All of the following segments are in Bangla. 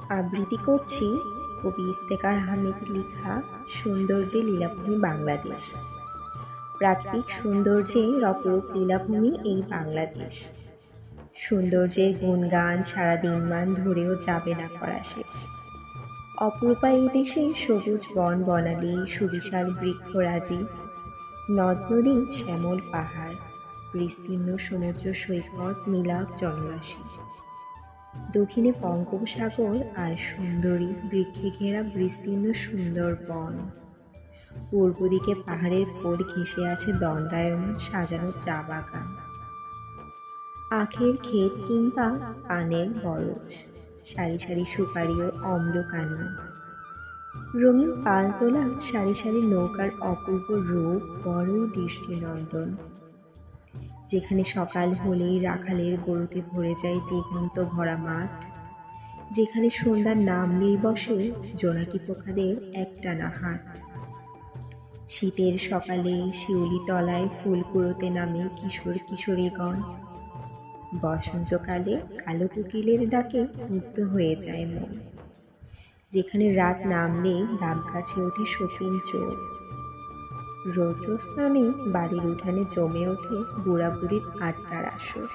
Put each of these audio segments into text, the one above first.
আবৃত্তি করছি কবি ইফতেখার আহমেদ লেখা সৌন্দর্যে লীলাভূমি বাংলাদেশ। প্রাকৃতিক সৌন্দর্যের অপরূপ লীলাভূমি এই বাংলাদেশ। সৌন্দর্যের গুণগান সারা দিনমান ধরেও যাবে না করা শেষ। অপরূপা এই দেশে সবুজ বন বনালী, সুবিশাল বৃক্ষরাজি, নদ নদী, শ্যামল পাহাড়, বিস্তীর্ণ সমুদ্র সৈকত, নীলাভ জলরাশি। দক্ষিণে বঙ্গোপসাগর আর সুন্দরী বৃক্ষে ঘেরা বিস্তীর্ণ সুন্দর বন। পূর্ব দিকে পাহাড়ের কোল ঘেঁষে আছে দণ্ডায়মান সাজানো চা বাগান, আখের ক্ষেত কিংবা পানের বরজ, সারি সারি সুপারি ও অম্লকানি। রঙিন পালতোলা সারি সারি নৌকার অপূর্ব রূপ বড়ই দৃষ্টিনন্দন। যেখানে সকাল হলেই রাখালের গরুতে ভরে যায় দিগন্ত ভরা মাঠ, যেখানে সন্ধ্যার নামলেই বসে জোনাকি পোকাদের একটানা হাট। শীতের সকালে শিউলি তলায় ফুল কুড়োতে নামে কিশোর কিশোরীগণ। বসন্তকালে কালো কোকিলের ডাকে মুগ্ধ হয়ে যায় মন। যেখানে রাত নামলেই ডাব গাছে ওঠে শৌখিন চোর। রৌদ্রস্থানে বাড়ির উঠানে জমে ওঠে বুড়া বুড়ির আড্ডার আসর।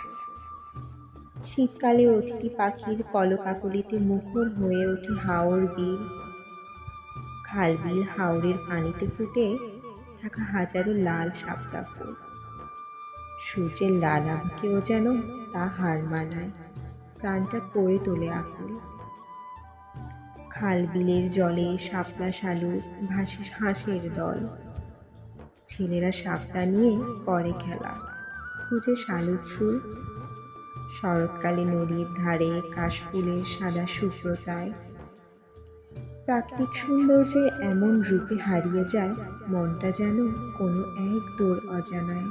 শীতকালে অতিথি পাখির কলকাকলিতে মুখর হয়ে ওঠে হাওর বিল। খালবিল হাওরের পানিতে ফুটে থাকা হাজারো লাল শাপলা ফুল। সূর্যের লাল আভকেও যেন তা হার মানায়, প্রাণটা করে তোলে আকুল। খালবিলের জলে শাপলা শালুক ভাসে হাঁসের দল। ছেলেরা শাপলা নিয়ে করে খেলা, খুঁজে শালুক ফুল। শরৎকালে নদীর ধারে কাশফুলের সাদা শুভ্রতায় প্রাকৃতিক সৌন্দর্যের এমন রূপে হারিয়ে যায় মনটা যেন কোনো এক দূর অজানায়।